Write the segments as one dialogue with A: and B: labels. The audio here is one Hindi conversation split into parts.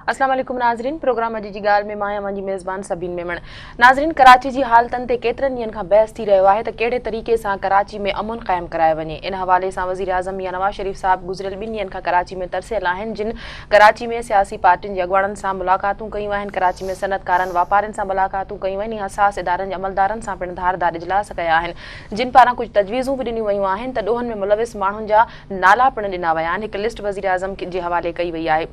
A: अस्सलाम वालेकुम नाज़रीन, प्रोग्राम अॼु जी ॻाल्हि में मां आहियां मुंहिंजी मेज़बान सबीन मेमण। नाज़रीन, कराची जी हालतनि ते केतिरनि ॾींहंनि खां बहस थी रहियो आहे त कहिड़े तरीक़े सां कराची में अमुन क़ाइमु करायो वञे। इन हवाले सां वज़ीर आज़म मियां नवाज़ शरीफ़ साहब गुज़िरियल 2 ॾींहंनि खां कराची में तरसियल आहिनि, जिन कराची में सियासी पार्टियुनि जे अॻुवाणनि सां मुलाक़ातूं कयूं आहिनि, कराची में सनअतकारनि वापारियुनि सां मुलाक़ातूं कयूं आहिनि, हसास इदारनि जे अमलदारनि सां पिणु धारदार इजलास कया आहिनि, जिन पारां कुझु तजवीज़ूं बि ॾिनियूं वयूं आहिनि त ॾोहनि में मुलविस माण्हुनि जा नाला पिणु ॾिना विया आहिनि। हिकु लिस्ट वज़ीर आज़म जे हवाले कई वई आहे।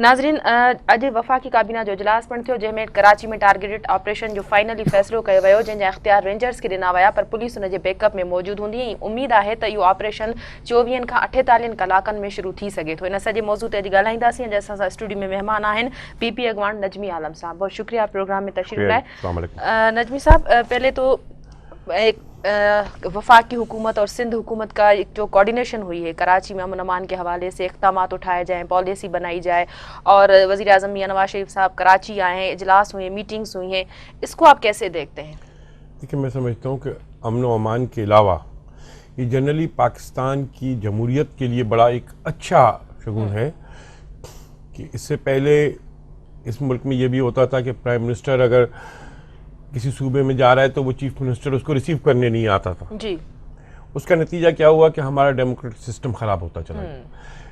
A: नाज़रीन, अॼु वफ़ाक़ी काबीना जो इजलास पिणु थियो, जंहिंमें कराची में टारगेटेड ऑपरेशन जो फाइनली फ़ैसिलो कयो वियो, जंहिंजा इख्तियार रेंजर्स खे ॾिना विया, पर पुलिस हुन जे बैकअप में मौजूदु हूंदी ऐं उमेद आहे त इहो ऑपरेशन 24 खां 48 कलाकनि में शुरू थी सघे थो। इन सॼे मौज़ू ते अॼु ॻाल्हाईंदासीं। अॼु असां सां स्टूडियो में महिमान आहिनि पीपी अॻवान नजमी आलम साहब। बहुत शुक्रिया प्रोग्राम में तशरीफ़ लाए। नजमी साहब, पहले तो वफाकी हुकूमत और सिंध हुकूमत का जो कोऑर्डिनेशन हुई है, कराची में अमन अमान के हवाले से इक़दामात उठाए जाएँ, पॉलिसी बनाई जाए, और वज़ीर आज़म मियां नवाज़ शरीफ साहब कराची आए हैं, इजलास हुए, मीटिंग्स हुई हैं, इसको आप कैसे देखते हैं?
B: देखिए, मैं समझता हूँ कि अमन व अमान के अलावा ये जनरली पाकिस्तान की जमहूरियत के लिए बड़ा एक अच्छा शगुन है कि इससे पहले इस मुल्क में ये भी होता था कि प्राइम मिनिस्टर अगर किसी सूबे में जा रहा है तो वो चीफ मिनिस्टर उसको रिसीव करने नहीं आता था
A: जी।
B: उसका नतीजा क्या हुआ कि हमारा डेमोक्रेटिक सिस्टम ख़राब होता चला गया।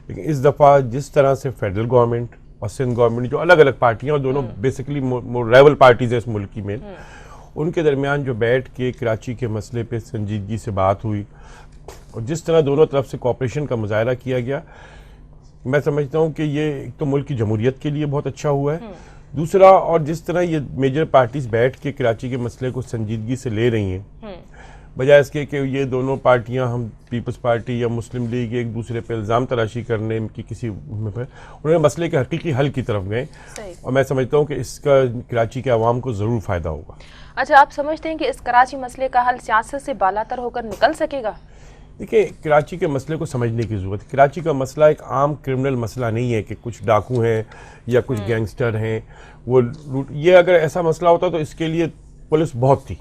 B: लेकिन इस दफ़ा जिस तरह से फेडरल गवर्नमेंट और सिंध गवर्नमेंट, जो अलग अलग पार्टियाँ और दोनों बेसिकली राइवल पार्टीज है इस मुल्क की में, उनके दरमियान जो बैठ के कराची के मसले पे संजीदगी से बात हुई और जिस तरह दोनों तरफ से कोऑपरेशन का मुजाहरा किया गया, मैं समझता हूँ कि ये एक तो मुल्क की जमहूरियत के लिए बहुत अच्छा हुआ है। दूसरा, और जिस तरह ये मेजर पार्टीज बैठ के कराची के मसले को संजीदगी से ले रही हैं, बजाय इसके कि ये दोनों पार्टियां, हम पीपल्स पार्टी या मुस्लिम लीग, एक दूसरे पे इल्ज़ाम तराशी करने की किसी पर, उन्होंने मसले के हकीकी हल की तरफ गए और मैं समझता हूँ कि इसका कराची के अवाम को ज़रूर फ़ायदा होगा।
A: अच्छा, आप समझते हैं कि इस कराची मसले का हल सियासत से बालातर होकर निकल सकेगा? देखिए,
B: कराची के मसले को समझने की ज़रूरत है। कराची का मसला एक आम क्रिमिनल मसला नहीं है कि कुछ डाकू हैं या कुछ गैंगस्टर हैं, वो ये अगर ऐसा मसला होता तो इसके लिए पुलिस बहुत थी।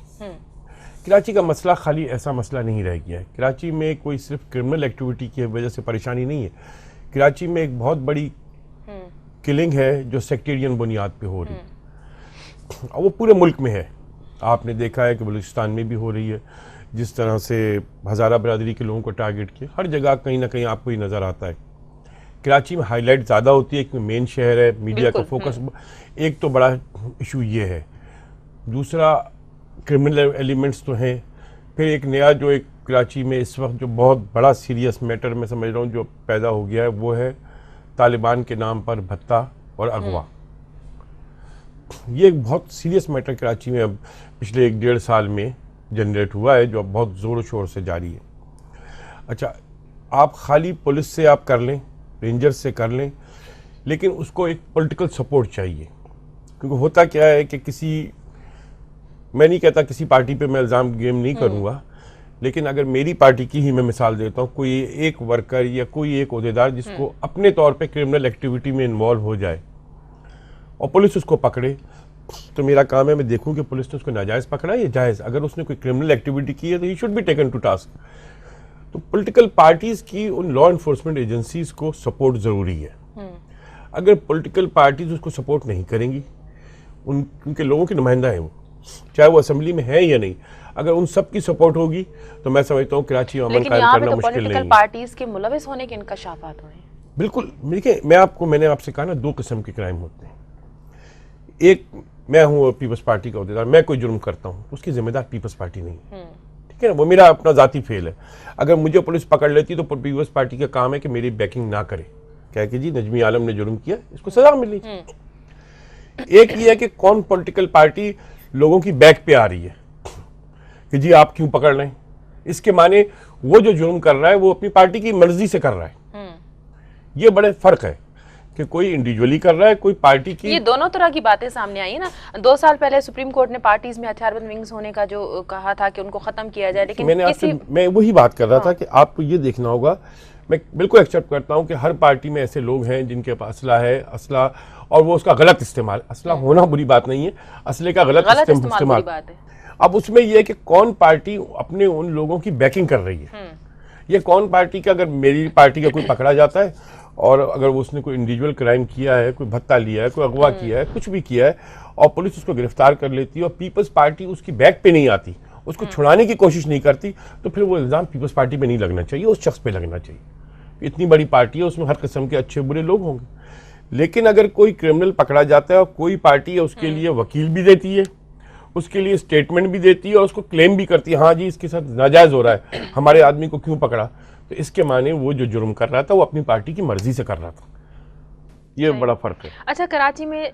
B: कराची का मसला खाली ऐसा मसला नहीं रह गया है। कराची में कोई सिर्फ क्रिमिनल एक्टिविटी की वजह से परेशानी नहीं है। कराची में एक बहुत बड़ी किलिंग है जो सेक्टेरियन बुनियाद पे हो रही है और वो पूरे मुल्क में है। आपने देखा है कि बलूचिस्तान में भी हो रही है, जिस तरह से हज़ारा बरादरी के लोगों को टारगेट किया, हर जगह कहीं ना कहीं आपको ये नज़र आता है। कराची में हाईलाइट ज़्यादा होती है कि मेन शहर है, मीडिया का फोकस, एक तो बड़ा इशू ये है। दूसरा, क्रिमिनल एलिमेंट्स तो हैं। फिर एक नया जो एक कराची में इस वक्त जो बहुत बड़ा सीरियस मैटर मैं समझ रहा हूँ जो पैदा हो गया है, वो है तालिबान के नाम पर भत्ता और अगवा। ये एक बहुत सीरियस मैटर कराची में अब पिछले 1-1.5 साल में जनरेट हुआ है, जो अब बहुत ज़ोर शोर से जारी है। अच्छा, आप खाली पुलिस से आप कर लें, रेंजर्स से कर लें, लेकिन उसको एक पॉलिटिकल सपोर्ट चाहिए। क्योंकि होता क्या है कि मैं नहीं कहता किसी पार्टी पे मैं इल्ज़ाम गेम नहीं करूँगा, लेकिन अगर मेरी पार्टी की ही मैं मिसाल देता हूँ, कोई एक वर्कर या कोई एक ओहदेदार जिसको अपने तौर पे क्रिमिनल एक्टिविटी में इन्वॉल्व हो जाए और पुलिस उसको पकड़े, तो मेरा काम है मैं देखूं कि पुलिस ने उसको नाजायज़ पकड़ा या जायज़। अगर उसने कोई क्रिमिनल एक्टिविटी की है तो he should be taken to task. तो पॉलिटिकल पार्टीज़ की उन लॉ इन्फोर्समेंट एजेंसीज को सपोर्ट ज़रूरी है। अगर पॉलिटिकल पार्टीज उसको सपोर्ट नहीं करेंगी, उनके लोगों के नुमाइंदा हैं वो, चाहे वो असेंबली में है या नहीं, अगर उन सब की सपोर्ट होगी तो मैं समझता हूँ कराची में अमन कायम करना मुश्किल नहीं है।
A: पार्टीज के मुलविस होने के इंकशाफात हुए हैं।
B: बिल्कुल। देखिए, मैंने आपसे कहा ना, 2 किस्म के क्राइम होते हैं। एक, मैं हूँ पीपल्स पार्टी का अहदेदार, मैं कोई जुर्म करता हूँ, उसकी जिम्मेदार पीपल्स पार्टी नहीं है, ठीक है ना, वो मेरा अपना जाती फेल है। अगर मुझे पुलिस पकड़ लेती तो पीपल्स पार्टी का काम है कि मेरी बैकिंग ना करे, क्या कि जी नजमी आलम ने जुर्म किया, इसको सजा मिलनी चाहिए। एक ये है कि कौन पॉलिटिकल पार्टी लोगों की बैक पे आ रही है कि जी आप क्यों पकड़ रहे हैं, इसके माने वो जो जुर्म कर रहा है वो अपनी पार्टी की मर्जी से कर रहा है। ये बड़े फर्क है कि कोई इंडिविजुअली कर रहा है, कोई पार्टी की।
A: ये दोनों तरह की बातें सामने आई ना। 2 साल पहले सुप्रीम कोर्ट ने पार्टीज में हथियारबंद विंग्स होने का जो कहा था कि उनको खत्म किया जाए, लेकिन
B: मैं वही बात कर रहा था कि आपको ये देखना होगा। मैं बिल्कुल एक्सेप्ट करता हूँ कि हर पार्टी में ऐसे लोग हैं जिनके पास असला है, और वो उसका गलत इस्तेमाल, असला होना बुरी बात नहीं है, असले का गलत इस्तेमाल बात है। अब उसमें यह है कि कौन पार्टी अपने उन लोगों की बैकिंग कर रही है, ये कौन पार्टी का, अगर मेरी पार्टी का कोई पकड़ा जाता है और अगर उसने कोई इंडिविजुअल क्राइम किया है, कोई भत्ता लिया है, कोई अगवा किया है, कुछ भी किया है और पुलिस उसको गिरफ्तार कर लेती है और पीपल्स पार्टी उसकी बैक पे नहीं आती, उसको छुड़ाने की कोशिश नहीं करती, तो फिर वो इल्ज़ाम पीपल्स पार्टी पे नहीं लगना चाहिए, उस शख्स पे लगना चाहिए। इतनी बड़ी पार्टी है, उसमें हर किस्म के अच्छे बुरे लोग होंगे। लेकिन अगर कोई क्रिमिनल पकड़ा जाता है और कोई पार्टी है उसके लिए वकील भी देती है, उसके लिए स्टेटमेंट भी देती है और उसको क्लेम भी करती है, हाँ जी इसके साथ नाजायज़ हो रहा है, हमारे आदमी को क्यों पकड़ा, तो इसके माने वो जो जुर्म कर रहा था वो अपनी पार्टी की मर्जी से कर रहा था। ये बड़ा फर्क है।
A: अच्छा, कराची में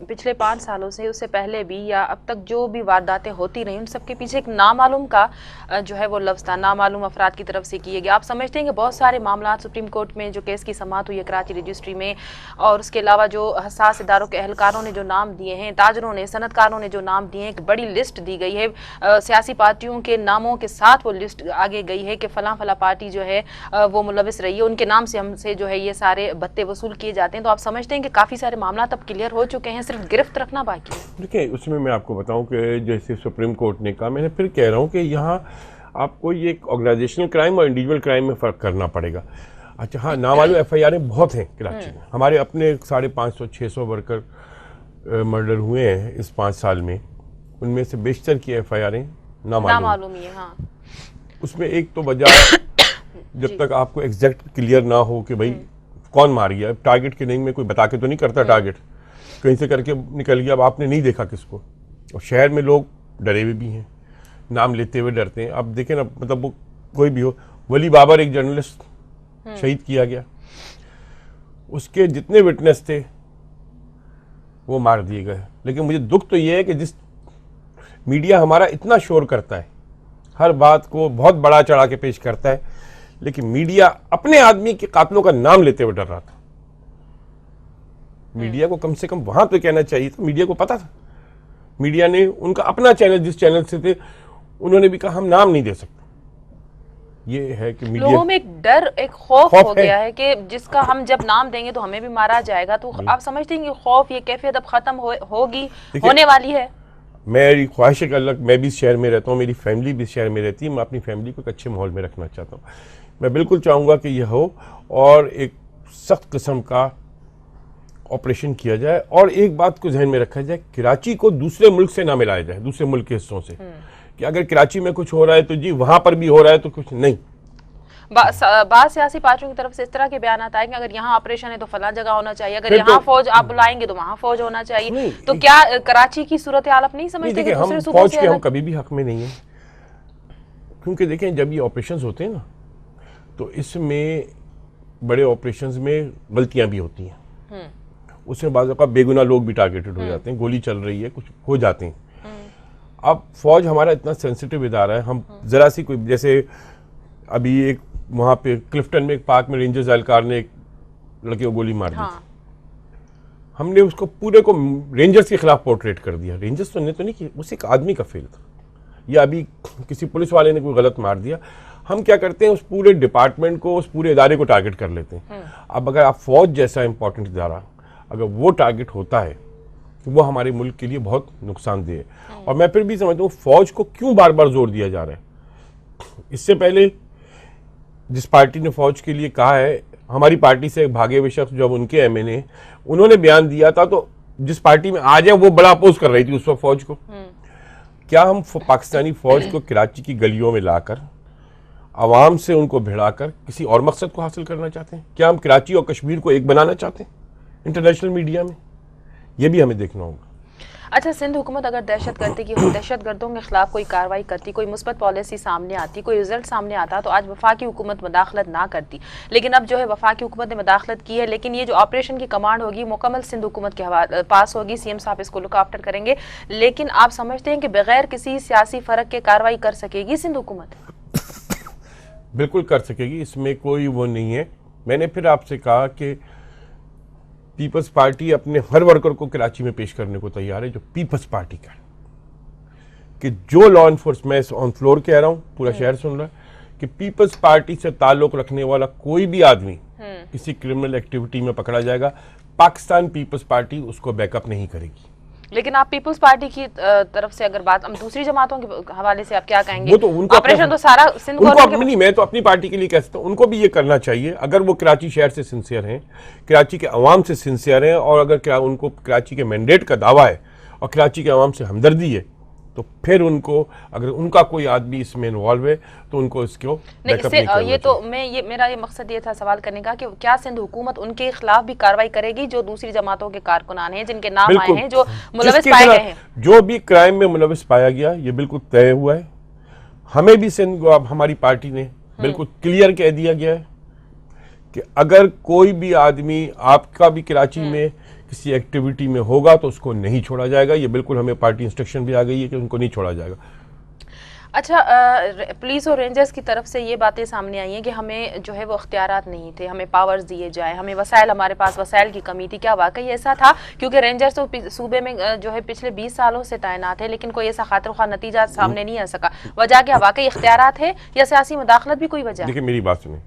A: पिछले 5 सालों से, उससे पहले भी या अब तक जो भी वारदातें होती रही, उन सबके पीछे एक नामालूम का जो है वो लफ्ज़ था, नामालूम अफराद की तरफ से किए गए। आप समझते हैं कि बहुत सारे मामला सुप्रीम कोर्ट में जो केस की समाअत हुई है कराची रजिस्ट्री में, और उसके अलावा जो हसास इदारों के अहलकारों ने जो नाम दिए हैं, ताजरों ने, सनतकारों ने जो नाम दिए हैं, एक बड़ी लिस्ट दी गई है, सियासी पार्टियों के नामों के साथ वो लिस्ट आगे गई है कि फलां फलां पार्टी जो है वो मुलविस रही है, उनके नाम से हमसे जो है ये सारे भत्ते वसूल किए जाते हैं। तो आप समझते हैं कि काफ़ी सारे मामला तब क्लियर हो चुके हैं, सिर्फ गिरफ्त रखना बाकी है?
B: देखिए, उसमें मैं आपको बताऊं कि जैसे सुप्रीम कोर्ट ने कहा, मैंने फिर कह रहा हूं कि यहाँ आपको ये ऑर्गेनाइजेशनल क्राइम और इंडिविजुअल क्राइम में फ़र्क करना पड़ेगा। अच्छा हाँ, नामालूम FIR बहुत हैं कराची में, हमारे अपने 550-600 वर्कर मर्डर हुए हैं इस 5 साल में, उनमें से बेशतर की FIR नामालूम ही है। हाँ, उसमें एक तो वजह जब तक आपको एग्जैक्ट क्लियर ना हो कि भाई कौन मार गया, टारगेट किलिंग में कोई बता के तो नहीं करता, टारगेट कहीं से करके निकल गया, अब आपने नहीं देखा किसको, और शहर में लोग डरे हुए भी हैं, नाम लेते हुए डरते हैं। अब देखें ना, मतलब वो कोई भी हो, वली बाबर एक जर्नलिस्ट शहीद किया गया, उसके जितने विटनेस थे वो मार दिए गए। लेकिन मुझे दुख तो ये है कि जिस मीडिया हमारा इतना शोर करता है, हर बात को बहुत बड़ा चढ़ा के पेश करता है, लेकिन मीडिया अपने आदमी के कातलों का नाम लेते हुए डर रहा था। मीडिया को कम से कम वहां तो कहना चाहिए था, मीडिया को पता था, मीडिया ने उनका अपना चैनल, जिस चैनल से थे, उन्होंने भी कहा हम नाम नहीं दे सकते। ये है कि मीडिया,
A: लोगों में एक डर, एक खौफ हो गया है कि जिसका हम जब नाम देंगे तो हमें भी मारा जाएगा। तो आप समझते हैं कि खौफ, ये कैफियत अब खत्म होगी, होने वाली है?
B: मेरी ख्वाहिश है कि अल्लाह, मैं भी इस शहर में रहता हूँ, मेरी फैमिली भी इस शहर में रहती है, मैं अपनी फैमिली को एक अच्छे माहौल में रखना चाहता हूँ। मैं बिल्कुल चाहूँगा कि यह हो और एक सख्त किस्म का ऑपरेशन किया जाए, और एक बात को जहन में रखा जाए, कराची को दूसरे मुल्क से ना मिलाया जाए, दूसरे मुल्क के हिस्सों से, कि अगर कराची में कुछ हो रहा है तो जी वहाँ पर भी हो रहा है, तो कुछ नहीं।
A: बात सियासी पार्टियों की तरफ से इस तरह के बयान आता है कि अगर यहाँ ऑपरेशन है तो फला जगह होना चाहिए, अगर यहाँ फौज आप बुलाएंगे तो वहाँ फौज होना चाहिए। तो क्या कराची की सूरत हाल आप नहीं समझते कि
B: हम फौज के हम कभी भी हक में नहीं है, क्योंकि देखें जब ये ऑपरेशन होते हैं ना, तो इसमें बड़े ऑपरेशंस में गलतियां भी होती हैं, उसमें बाज़ औक़ात बेगुनाह लोग भी टारगेटेड हो जाते हैं, गोली चल रही है, कुछ हो जाते हैं। अब फौज हमारा इतना सेंसिटिव इदारा है, हम ज़रा सी कोई, जैसे अभी एक वहाँ पे क्लिफ्टन में एक पार्क में रेंजर्स एहलकार ने एक लड़के को गोली मार दी थी। हमने उसको पूरे को रेंजर्स के खिलाफ पोर्ट्रेट कर दिया, रेंजर्स ने तो नहीं किया, उस एक आदमी का फेल था, या अभी किसी पुलिस वाले ने कोई गलत मार दिया। हम क्या करते हैं, उस पूरे डिपार्टमेंट को, उस पूरे इदारे को टारगेट कर लेते हैं। अब अगर आप फौज जैसा इंपॉर्टेंट इदारा अगर वो टारगेट होता है तो वो हमारे मुल्क के लिए बहुत नुकसानदेह है। और मैं फिर भी समझता हूँ फौज को क्यों बार बार जोर दिया जा रहा है। इससे पहले जिस पार्टी ने फौज के लिए कहा है, हमारी पार्टी से भागे हुए शख्स जब उनके MNA उन्होंने बयान दिया था, तो जिस पार्टी में आ जाए वो बड़ा अपोज कर रही थी उस वक्त फौज को। क्या हम पाकिस्तानी फौज को कराची की गलियों में लाकर आवाम से उनको भिड़ाकर किसी और मकसद को हासिल करना चाहते हैं? क्या हम कराची और कश्मीर को एक बनाना चाहते हैं इंटरनेशनल मीडिया में? ये भी हमें देखना होगा।
A: अच्छा, सिंध हुकूमत अगर दहशतगर्दों के खिलाफ कोई कार्रवाई करती, कोई मुस्बत पॉलिसी सामने आती, कोई रिजल्ट सामने आता, तो आज वफाकी हुकूमत मदाखलत ना करती। लेकिन अब जो है वफाकी हुकूमत ने मदाखलत की है, लेकिन ये जो ऑपरेशन की कमांड होगी मुकम्मल सिंध हुकूमत के पास होगी, CM साहब इसको लुक आफ्टर करेंगे। लेकिन आप समझते हैं कि बगैर किसी सियासी फ़र्क के कार्रवाई कर सकेगी सिंध हुकूमत?
B: बिल्कुल कर सकेगी, इसमें कोई वो नहीं है। मैंने फिर आपसे कहा कि पीपल्स पार्टी अपने हर वर्कर को कराची में पेश करने को तैयार है, जो पीपल्स पार्टी का, कि जो लॉ इन्फोर्समेंट ऑन फ्लोर कह रहा हूं, पूरा शहर सुन रहा है, कि पीपल्स पार्टी से ताल्लुक रखने वाला कोई भी आदमी किसी क्रिमिनल एक्टिविटी में पकड़ा जाएगा, पाकिस्तान पीपल्स पार्टी उसको बैकअप नहीं करेगी।
A: लेकिन आप पीपल्स पार्टी की तरफ से अगर बात हम दूसरी जमातों के हवाले से आप क्या कहेंगे?
B: वो तो उनको
A: ऑपरेशन तो सारा सिंध
B: उनको
A: गवर्नमेंट के
B: नहीं, मैं तो अपनी पार्टी के लिए कह सकता हूँ, उनको भी ये करना चाहिए। अगर वो कराची शहर से सिंसियर हैं, कराची के अवाम से सिंसियर हैं, और अगर उनको कराची के मैंडेट का दावा है और कराची के अवाम से हमदर्दी है, तो फिर उनको, अगर उनका कोई आदमी इसमें इन्वॉल्व है तो उनको इसको बैकअप नहीं करना
A: ये तो मेरा ये मकसद ये था सवाल करने का कि क्या सिंध हुकूमत उनके खिलाफ भी कार्रवाई करेगी जो दूसरी जमातों के कारकुनान हैं, जिनके नाम आए हैं, जो मुलविस पाए गए हैं?
B: जो भी क्राइम में मुलविस पाया गया, ये बिल्कुल तय हुआ है। हमें भी सिंध, हमारी पार्टी ने बिल्कुल क्लियर कह दिया गया है कि अगर कोई भी आदमी आपका भी कराची में किसी एक्टिविटी में होगा तो उसको नहीं छोड़ा जाएगा। ये बिल्कुल हमें पार्टी इंस्ट्रक्शन भी आ गई है कि उनको नहीं छोड़ा जाएगा।
A: अच्छा, पुलिस और रेंजर्स की तरफ से ये बातें सामने आई हैं कि हमें जो है वो इख्तियारात नहीं थे, हमें पावर्स दिए जाए, हमें वसाइल, हमारे पास वसाइल की कमी थी। क्या वाकई ऐसा था? क्योंकि रेंजर्स तो सूबे में जो है पिछले 20 सालों से तैनात है, लेकिन कोई ऐसा खातिर ख्वाह नतीजा सामने नहीं आ सका। वजह क्या, वाकई इख्तियारात है या सियासी मुदाखलत भी कोई वजह?
B: देखिए मेरी बात सुनिए,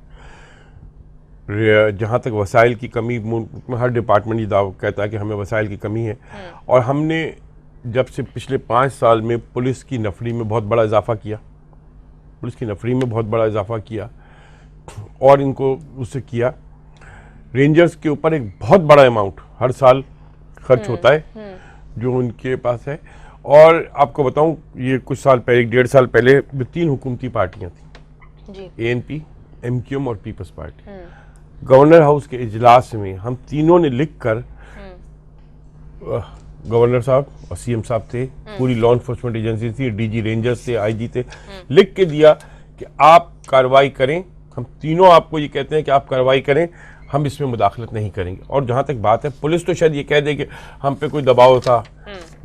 B: जहाँ तक वसाइल की कमी, हर डिपार्टमेंट ये दावा कहता है कि हमें वसाइल की कमी है, और हमने जब से पिछले 5 साल में पुलिस की नफरी में बहुत बड़ा इजाफा किया, पुलिस की नफरी में बहुत बड़ा इजाफा किया, और इनको उससे किया। रेंजर्स के ऊपर एक बहुत बड़ा अमाउंट हर साल खर्च होता है जो उनके पास है। और आपको बताऊं, ये कुछ साल पहले, 1.5 साल पहले 3 हुकूमती पार्टियां थी, ANP, MQM और पीपल्स पार्टी। गवर्नर हाउस के इजलास में हम तीनों ने लिखकर, गवर्नर साहब और CM साहब थे, पूरी लॉ इन्फोर्समेंट एजेंसी थी, DG रेंजर्स थे, IG थे, लिख के दिया कि आप कार्रवाई करें। हम तीनों आपको ये कहते हैं कि आप कार्रवाई करें, हम इसमें मुदाखलत नहीं करेंगे। और जहाँ तक बात है, पुलिस तो शायद ये कह दे कि हम पे कोई दबाव था,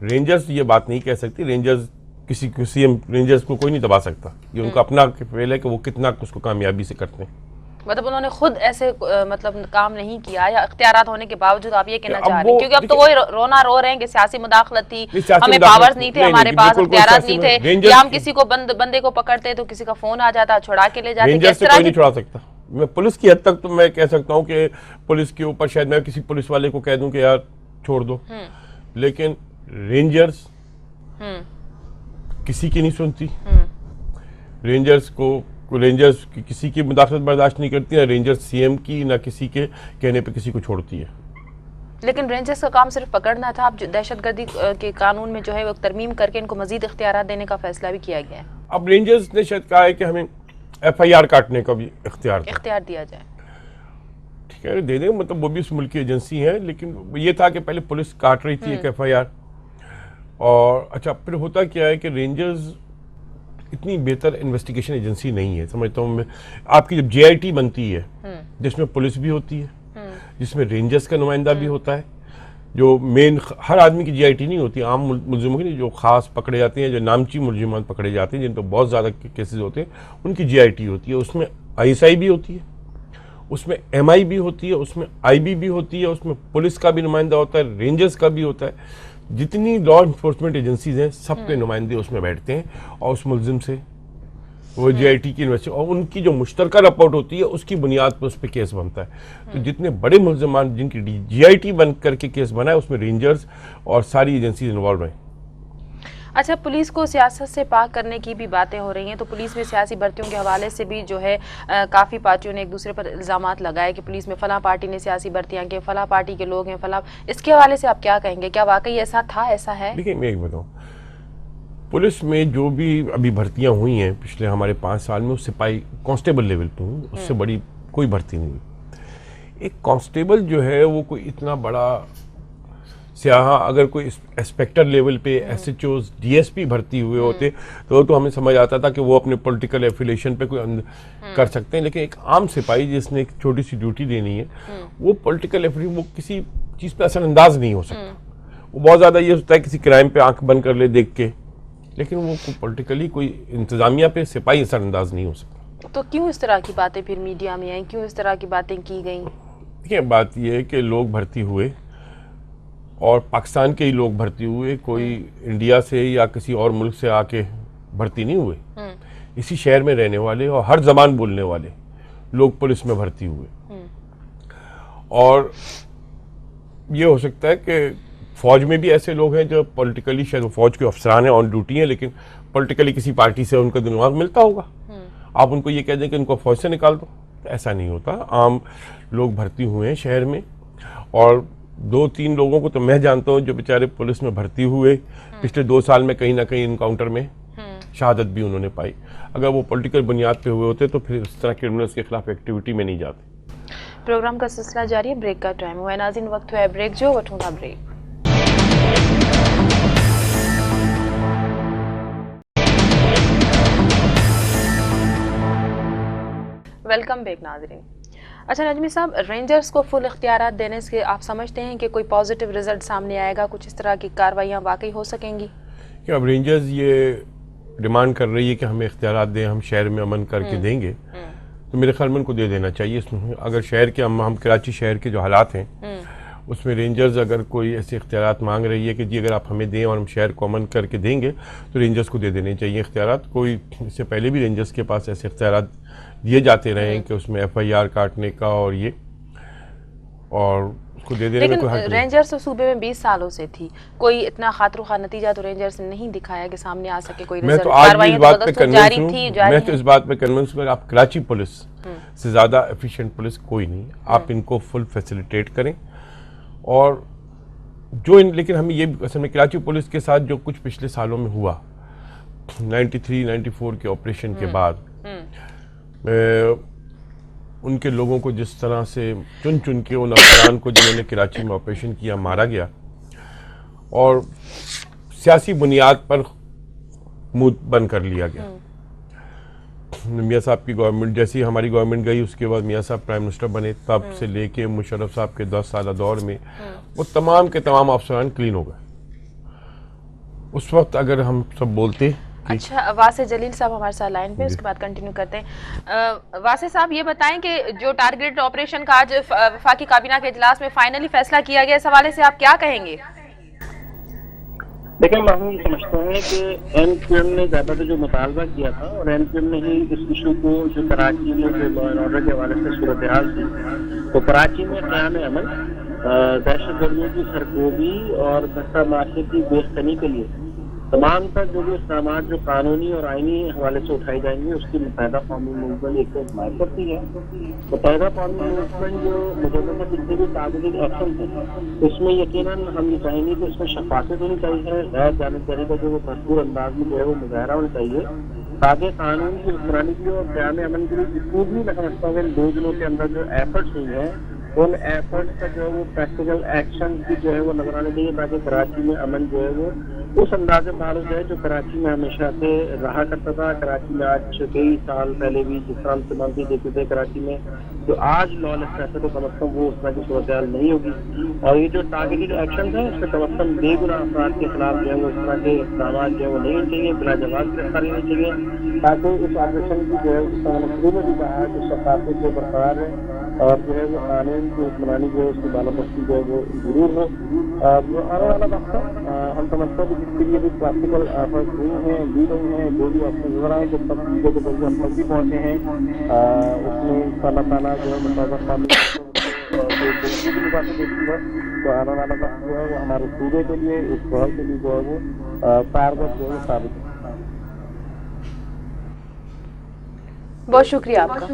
B: रेंजर्स ये बात नहीं कह सकती। रेंजर्स किसी CM रेंजर्स को कोई नहीं दबा सकता, ये उनका अपना फेल है कि वो कितना उसको कामयाबी से करते हैं।
A: मतलब उन्होंने खुद ऐसे मतलब काम नहीं किया, या इख्तियारात होने के बावजूद आप ये कहना चाह रहे हैं? क्योंकि अब तो वही रोना रो रहे हैं कि सियासी मुदाखलत थी, हमें पावर्स नहीं थे, हमारे पास इख्तियारात नहीं थे, या हम किसी को बंदे को पकड़ते तो किसी का फोन आ जाता, छुड़ा के ले जाते।
B: रेंजर्स से कोई नहीं छुड़ा सकता। मैं पुलिस की हद तक तो मैं कह सकता हूँ कि पुलिस के ऊपर शायद मैं किसी पुलिस वाले को कह दूं कि यार छोड़ दो, लेकिन रेंजर्स किसी की नहीं सुनती। रेंजर्स किसी की मुदाखलत बर्दाश्त नहीं करती, ना रेंजर्स CM की, ना किसी के कहने पे किसी को छोड़ती है।
A: लेकिन रेंजर्स का काम सिर्फ पकड़ना था। अब दहशतगर्दी के कानून में जो है वो तरमीम करके इनको मजीद इख्तियारात देने का फैसला भी किया गया है।
B: अब रेंजर्स ने शायद कहा है कि हमें FIR काटने का भी इख्तियार
A: दिया जाए।
B: ठीक है, दे दें, मतलब वो भी उस मुल्क की एजेंसी है, लेकिन ये था कि पहले पुलिस काट रही थी एक FIR। और अच्छा, फिर होता क्या है कि रेंजर्स इतनी बेहतर इन्वेस्टिगेशन एजेंसी नहीं है, समझता हूँ मैं। आपकी जब JIT बनती है, जिसमें पुलिस भी होती है, जिसमें रेंजर्स का नुमाइंदा भी होता है, जो मेन, हर आदमी की JIT नहीं होती, आम मुलजिमों की नहीं, जो खास पकड़े जाते हैं, जो नामची मुलजिमान पकड़े जाते हैं, जिन पर बहुत ज़्यादा केसेस होते हैं, उनकी JIT होती है। उसमें ISI भी होती है, उसमें MI भी होती है, उसमें IB भी होती है, उसमें पुलिस का भी नुमाइंदा होता है, रेंजर्स का भी होता है। जितनी लॉ इन्फोर्समेंट एजेंसीज हैं, सबके नुमाइंदे उसमें बैठते हैं, और उस मुलजिम से वो JIT की इन्वेस्टिगेशन और उनकी जो मुश्तरका रिपोर्ट होती है, उसकी बुनियाद पर उस पर केस बनता है। तो जितने बड़े मुलजिमान जिनकी JIT बन करके केस बना है, उसमें रेंजर्स और सारी एजेंसीज इन्वॉल्व हैं।
A: अच्छा, पुलिस को सियासत से पाक करने की भी बातें हो रही हैं, तो पुलिस में सियासी भर्तियों के हवाले से भी जो है काफ़ी पार्टियों ने एक दूसरे पर इल्ज़ामात लगाए कि पुलिस में फ़लाँ पार्टी ने सियासी भर्तियां की, फ़लाँ पार्टी के लोग हैं, फ़लाँ। इसके हवाले से आप क्या कहेंगे? क्या वाकई ऐसा था, ऐसा है?
B: देखिए, मैं एक बताऊँ, पुलिस में जो भी अभी भर्तियाँ हुई हैं पिछले हमारे 5 साल में, उस सिपाही कांस्टेबल लेवल पर हुई, उससे बड़ी कोई भर्ती नहीं हुई। एक कांस्टेबल जो है वो कोई इतना बड़ा स्याह, अगर कोई इंस्पेक्टर लेवल पे SHOs DSP भर्ती हुए होते तो हमें समझ आता था कि वो अपने पॉलिटिकल एफिलिएशन पे कोई कर सकते हैं। लेकिन एक आम सिपाही जिसने एक छोटी सी ड्यूटी देनी है, वो पॉलिटिकल एफिलिएशन, वो किसी चीज़ पे असरअंदाज नहीं हो सकता। वो बहुत ज़्यादा ये होता है किसी क्राइम पे आंख बंद कर ले देख के, लेकिन वो पॉलिटिकली कोई इंतज़ामिया पे सिपाही असरअंदाज नहीं हो सकता।
A: तो क्यों इस तरह की बातें फिर मीडिया में आई, क्यों इस तरह की बातें की गई?
B: देखिए, बात ये है कि लोग भर्ती हुए, और पाकिस्तान के ही लोग भर्ती हुए, कोई इंडिया से या किसी और मुल्क से आके भर्ती नहीं हुए। इसी शहर में रहने वाले और हर जबान बोलने वाले लोग पुलिस में भर्ती हुए। और ये हो सकता है कि फौज में भी ऐसे लोग हैं जो पॉलिटिकली, शायद वो फौज के अफसरान हैं, ऑन ड्यूटी हैं, लेकिन पॉलिटिकली किसी पार्टी से उनका दिमाग मिलता होगा। आप उनको ये कह दें कि उनको फौज से निकाल दो, तो ऐसा नहीं होता। आम लोग भर्ती हुए हैं शहर में, और 2-3 लोगों को तो मैं जानता हूँ जो बेचारे पुलिस में भर्ती हुए, पिछले 2 साल में कहीं ना कहीं इनकाउंटर में शहादत भी उन्होंने पाई। अगर वो पॉलिटिकल बुनियाद पे हुए होते तो फिर इस तरह क्रिमिनल्स के खिलाफ एक्टिविटी में नहीं जाते।
A: प्रोग्राम का सिलसिला जारी है, ब्रेक का टाइम हुआ है नाज़रीन, वक्त हुआ है ब्रेक जो वठूंगा ब्रेक। वेलकम बैक नाज़रीन। अच्छा नजमी साहब, रेंजर्स को फुल इख्तियारात देने से आप समझते हैं कि कोई पॉजिटिव रिजल्ट सामने आएगा, कुछ इस तरह की कार्रवाइयाँ वाकई हो सकेंगी?
B: कि अब रेंजर्स ये डिमांड कर रही है कि हमें इख्तियारात दें, हम शहर में अमन करके देंगे, तो मेरे ख्याल में उनको दे देना चाहिए। इसमें अगर शहर के हम कराची शहर के जो हालात हैं उसमें रेंजर्स अगर कोई ऐसे इख्तियारात मांग रही है कि जी अगर आप हमें दें और हम शहर को अमन करके देंगे, तो रेंजर्स को दे देने चाहिए इख्तियारात। कोई इससे पहले भी रेंजर्स के पास ऐसे इख्तियारात दिए जाते रहे हैं कि उसमें FIR काटने का और ये, और उसको दे देने में कोई हर्ज नहीं।
A: रेंजर्स तो सूबे में 20 सालों से थी, कोई इतना खातिर खा नतीजा तो रेंजर्स ने नहीं दिखाया कि सामने आ सके कोई
B: मैं
A: रिजल्ट।
B: तो आज भी इस बात पे
A: जारी
B: कन्विंस
A: थी,
B: हूँ,
A: जारी
B: मैं तो इस बात पे कन्विंस हूँ, आप कराची पुलिस से ज़्यादा एफिशिएंट पुलिस कोई नहीं। आप इनको फुल फैसिलिटेट करें, और जो लेकिन हमें ये असल में कराची पुलिस के साथ जो कुछ पिछले सालों में हुआ 93-94 के ऑपरेशन के बाद, उनके लोगों को जिस तरह से चुन चुन के उन अफसरान को जिन्होंने कराची में ऑपरेशन किया मारा गया, और सियासी बुनियाद पर मुंह बंद कर लिया गया। मियाँ साहब की गवर्नमेंट, जैसी हमारी गवर्नमेंट गई उसके बाद मियाँ साहब प्राइम मिनिस्टर बने, तब से लेके मुशर्रफ साहब के 10 साल दौर में वो तमाम के तमाम अफसरान क्लीन हो गए। उस वक्त अगर हम सब बोलते।
A: अच्छा, वासे जलील साहब हमारे साथ लाइन पे, उसके बाद कंटिन्यू करते हैं। वासे साहब ये बताएं कि जो टारगेट ऑपरेशन का आज वफाकी काबीना के इजलास में फाइनली फैसला किया गया, इस हवाले से आप क्या कहेंगे?
C: देखिए, हम ये समझते हैं कि NPM ने ज्यादातर जो मुतालबा किया था, और NPM ने ही इस इशू को, जो कराची में जो लॉ एंड ऑर्डर के हवाले से सूरत हाल थी, तो कराची में क़याम अमन, दहशतगर्दियों की सरगोबी और दस्ता माशरे की बेस्तनी के लिए तमाम तक जो भी इस्लाम जो कानूनी और आईनी हवाले से उठाई जाएंगी, उसकी मुत्तहिदा कौमी मूवमेंट एक हिमायत करती है। मुत्तहिदा कौमी मूवमेंट जो मुजर्रदा जितने भी टारगेटेड एक्शन है, उसमें यकीनन हम ये चाहेंगे कि उसमें शफाफियत होनी चाहिए, गैर जानिबदारी का जो भरपूर अंदाज में जो है वो मुजाहरा होना चाहिए, ताकि कानून की हुक्मरानी की और क़याम अमन के लिए जितनी भी मैं समझता हूँ 2 दिनों के अंदर जो एफर्ट्स हुई हैं, उन एफर्ट्स का जो है वो प्रैक्टिकल एक्शन की जो है वो नजर आने चाहिए, ताकि कराची में अमन जो है वो उस अंदाजे मालूम है जो कराची में हमेशा से रहा करता था। कराची में आज कई साल पहले भी जिस तरह से मानती देखते थे कराची में जो आज लॉलेस रहता है, तो कम अज कम वो उस तरह की सूरत नहीं होगी। और ये जो टारगेटेड एक्शन है, इसमें कम अज कम बेगुनाह अफराद के खिलाफ जो है वो इस तरह के इक़दाम जो है वो नहीं होने चाहिए, बिला जवाब गिरफ्तारी नहीं चाहिए, ताकि इस ऑपरेशन की जो है शुरू में भी कहा है कि शफाफियत जो बरकरार है और जो है वो कानून की हुक्मरानी जो है उसकी बालादस्ती जो है वो जरूर हो। आने वाला वक्त हम समझते हैं जिसके लिए भी प्रैक्टिकल एफर्ट हुई हैं, दी गई हैं, जो भी अपने विवरण है, जब तक चीज़ों के जरिए हम तक भी पहुँचे हैं, उसमें अल्लाह ताला जो है मुताबिक देखती है, तो आने वाला वक्त जो है वो हमारे सूबे के लिए, इस शहर के लिए जो है वो कारगर जो है साबित है।
A: बहुत शुक्रिया आपका।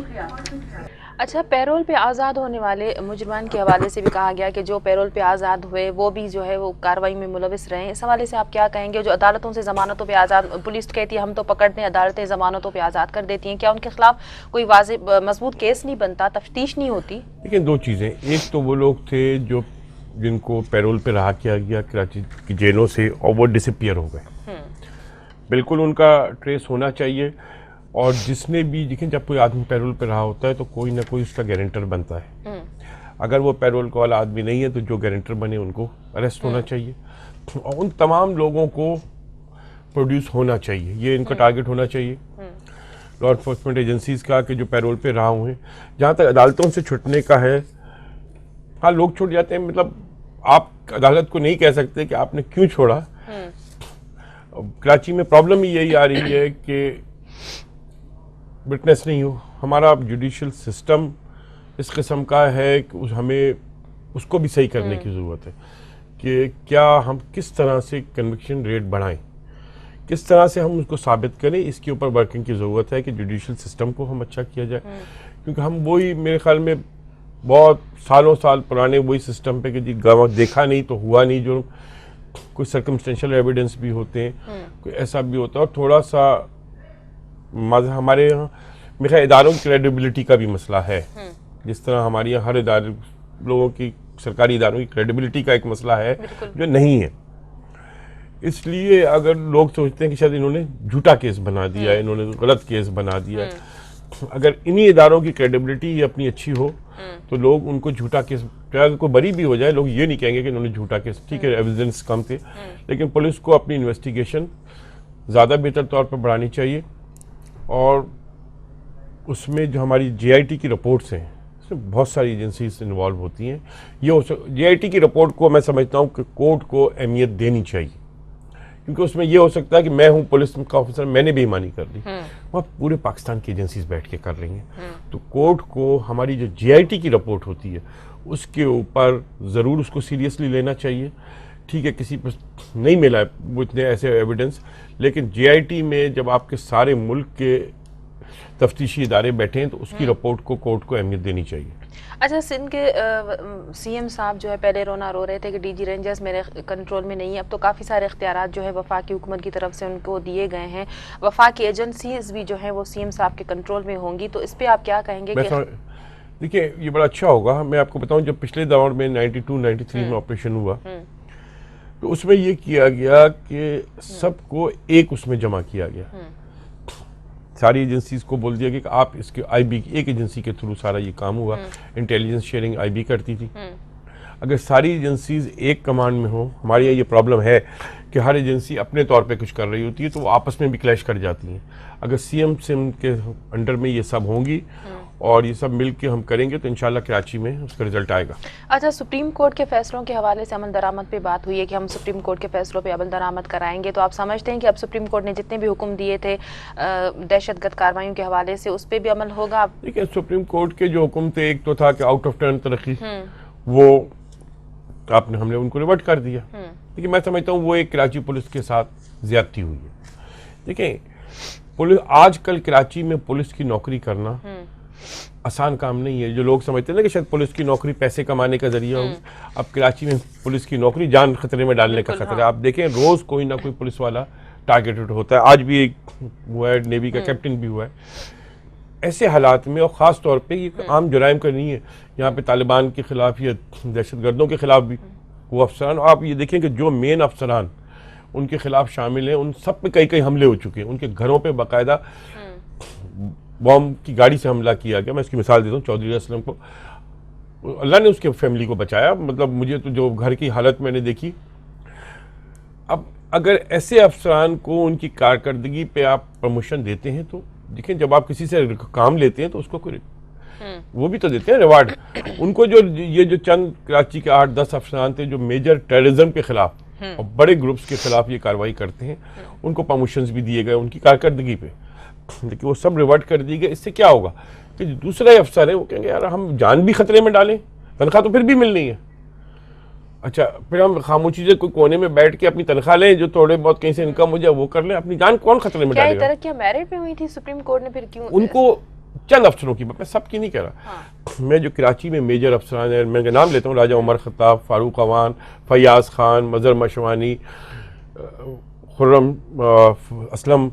A: अच्छा, पैरोल पे आज़ाद होने वाले मुजरमान के हवाले से भी कहा गया कि जो पैरोल पे आज़ाद हुए वो भी जो है वो कार्रवाई में मुलविस रहे। इस हवाले से आप क्या कहेंगे? जो अदालतों से ज़मानतों पे आज़ाद, पुलिस कहती है हम तो पकड़ते हैं, अदालतें ज़मानतों पे आज़ाद कर देती हैं, क्या उनके खिलाफ कोई वाज़ेह मजबूत केस नहीं बनता, तफ्तीश नहीं होती?
B: लेकिन 2 चीज़ें, एक तो वो लोग थे जो जिनको पैरोल पे रहा किया गया कराची की जेलों से, और वो डिसअपीयर हो गए, बिल्कुल उनका ट्रेस होना चाहिए। और जिसने भी, देखिए जब कोई आदमी पैरोल पे रहा होता है तो कोई ना कोई उसका गारंटर बनता है। अगर वो पैरोल का वाला आदमी नहीं है तो जो गारंटर बने उनको अरेस्ट होना चाहिए, और उन तमाम लोगों को प्रोड्यूस होना चाहिए, ये इनका टारगेट होना चाहिए लॉ एनफोर्समेंट एजेंसीज का, कि जो पैरोल पे रहा हुए। जहाँ तक अदालतों से छुटने का है, हाँ लोग छूट जाते हैं, मतलब आप अदालत को नहीं कह सकते कि आपने क्यों छोड़ा। कराची में प्रॉब्लम ही यही आ रही है कि विटनेस नहीं हो। हमारा जुडिशल सिस्टम इस किस्म का है कि हमें उसको भी सही करने की ज़रूरत है। कि क्या हम किस तरह से कन्विक्शन रेट बढ़ाएं, किस तरह से हम उसको साबित करें, इसके ऊपर वर्किंग की ज़रूरत है कि जुडिशल सिस्टम को हम अच्छा किया जाए। क्योंकि हम वही, मेरे ख्याल में बहुत सालों साल पुराने वही सिस्टम पे कि जी गवाह देखा नहीं तो हुआ नहीं, जो कोई सर्कमस्टेंशियल एविडेंस भी होते हैं, कोई ऐसा भी होता है। और थोड़ा सा हमारे यहाँ मेरे ख्याल इदारों की क्रेडिबिलिटी का भी मसला है। जिस तरह हमारे यहाँ हर इदारे, लोगों की, सरकारी इदारों की क्रेडिबिलिटी का एक मसला है जो नहीं है। इसलिए अगर लोग सोचते हैं कि शायद इन्होंने झूठा केस बना दिया है, इन्होंने गलत केस बना दिया है, अगर इन्हीं इदारों की क्रेडिबिलिटी अपनी अच्छी हो तो लोग उनको झूठा केस, अगर कोई बरी भी हो जाए, लोग ये नहीं कहेंगे कि इन्होंने झूठा केस, ठीक है एविडेंस कम थे, लेकिन पुलिस को अपनी इन्वेस्टिगेशन ज़्यादा बेहतर तौर पर बढ़ानी चाहिए। और उसमें जो हमारी JIT की रिपोर्ट्स हैं, उसमें बहुत सारी एजेंसीज इन्वॉल्व होती हैं। ये JIT की रिपोर्ट को मैं समझता हूँ कि कोर्ट को अहमियत देनी चाहिए, क्योंकि उसमें ये हो सकता है कि मैं हूँ पुलिस का ऑफिसर, मैंने बेईमानी कर ली, वहाँ पूरे पाकिस्तान की एजेंसीज बैठ के कर रही हैं। तो कोर्ट को हमारी जो JIT की रिपोर्ट होती है उसके ऊपर ज़रूर उसको सीरियसली लेना चाहिए। ठीक है, किसी पर नहीं मिला है वो इतने ऐसे एविडेंस, लेकिन JIT में जब आपके सारे मुल्क के तफ्तीशी इदारे बैठे हैं तो उसकी रिपोर्ट को कोर्ट को अहमियत देनी चाहिए।
A: अच्छा, सिंध के CM साहब जो है पहले रोना रो रहे थे कि DG रेंजर्स मेरे कंट्रोल में नहीं है। अब तो काफ़ी सारे इख्तियारात जो है वफाकी हुकूमत की तरफ से उनको दिए गए हैं, वफाकी एजेंसीज भी जो है वो CM साहब के कंट्रोल में होंगी, तो इस पर आप क्या कहेंगे?
B: देखिए, ये बड़ा अच्छा होगा। मैं आपको बताऊं, जब पिछले दौर में 92-93 में ऑपरेशन हुआ तो उसमें ये किया गया कि सबको एक उसमें जमा किया गया, सारी एजेंसीज को बोल दिया कि आप इसके IB की एक एजेंसी के थ्रू सारा ये काम हुआ। इंटेलिजेंस शेयरिंग IB करती थी। अगर सारी एजेंसीज एक कमांड में हो, हमारे यहाँ ये प्रॉब्लम है कि हर एजेंसी अपने तौर पे कुछ कर रही होती है तो वो आपस में भी क्लैश कर जाती हैं। अगर CM के अंडर में ये सब होंगी और ये सब मिल के हम करेंगे तो इंशाल्लाह कराची में उसका रिजल्ट आएगा।
A: अच्छा, सुप्रीम कोर्ट के फैसलों के हवाले से अमल दरामद पे बात हुई है कि हम सुप्रीम कोर्ट के फैसलों पे अमल दरामद कराएंगे, तो आप समझते हैं कि अब सुप्रीम कोर्ट ने जितने भी हुक्म दिए थे दहशतगर्द कार्रवाइयों के हवाले से, उस पर भी अमल होगा?
B: ठीक है, सुप्रीम कोर्ट के जो हुक्म थे, एक तो था कि आउट ऑफ टर्न तरक्की, वो हमने उनको रिवर्ट कर दिया। लेकिन मैं समझता हूँ वो एक कराची पुलिस के साथ ज्यादती हुई है। देखिए, पुलिस आजकल कराची में पुलिस की नौकरी करना आसान काम नहीं है। जो लोग समझते हैं ना कि शायद पुलिस की नौकरी पैसे कमाने का जरिया हो, अब कराची में पुलिस की नौकरी जान खतरे में डालने का खतरा है। आप देखें, रोज कोई ना कोई पुलिस वाला टारगेटेड होता है। आज भी एक हुआ है, नेवी का कैप्टन भी हुआ है। ऐसे हालात में, और ख़ास तौर पे ये आम जुराइम का नहीं है, यहाँ पे तालिबान के खिलाफ या दहशतगर्दों के खिलाफ भी वो अफसरान, आप ये देखें कि जो मेन अफसरान उनके खिलाफ शामिल हैं, उन सब पे कई कई हमले हो चुके हैं। उनके घरों पे बाकायदा बॉम्ब की गाड़ी से हमला किया गया। मैं इसकी मिसाल देता हूँ, चौधरी असलम को अल्लाह ने उसके फैमिली को बचाया। मतलब मुझे तो जो घर की हालत मैंने देखी, अब अगर ऐसे अफसरान को उनकी कारकर्दगी पे आप प्रमोशन देते हैं तो देखें, जब आप किसी से काम लेते हैं तो उसको कोई वो भी तो देते हैं रिवार्ड। उनको जो ये जो चंद कराची के 8-10 अफसरान थे जो मेजर टेररिज्म के खिलाफ और बड़े ग्रुप्स के खिलाफ ये कार्रवाई करते हैं, उनको प्रमोशंस भी दिए गए उनकी कारकर्दगी पे, लेकिन वो सब रिवर्ट कर दिए गए। इससे क्या होगा कि जो दूसरे अफसर है वो कहेंगे यार हम जान भी खतरे में डालें, तनख्वाह तो फिर भी मिलनी है। अच्छा, फिर हम खामोशी से कोई कोने में बैठ के अपनी तनख्वाह लें, जो थोड़े बहुत कहीं से इनकम हो जाए वो कर लें, अपनी जान कौन खतरे में डालेगा?
A: क्या तरक्कियां मेरिट पे हुई थी सुप्रीम कोर्ट ने, फिर क्यों
B: उनको चंद अफसरों की, मैं सबकी नहीं कह रहा। मैं जो कराची में मेजर अफसरान हैं, मैं नाम लेता हूँ, राजा उमर खत्ताब, फारूक अवान, फयाज खान, मजहर मशवानी, खुर्रम असलम,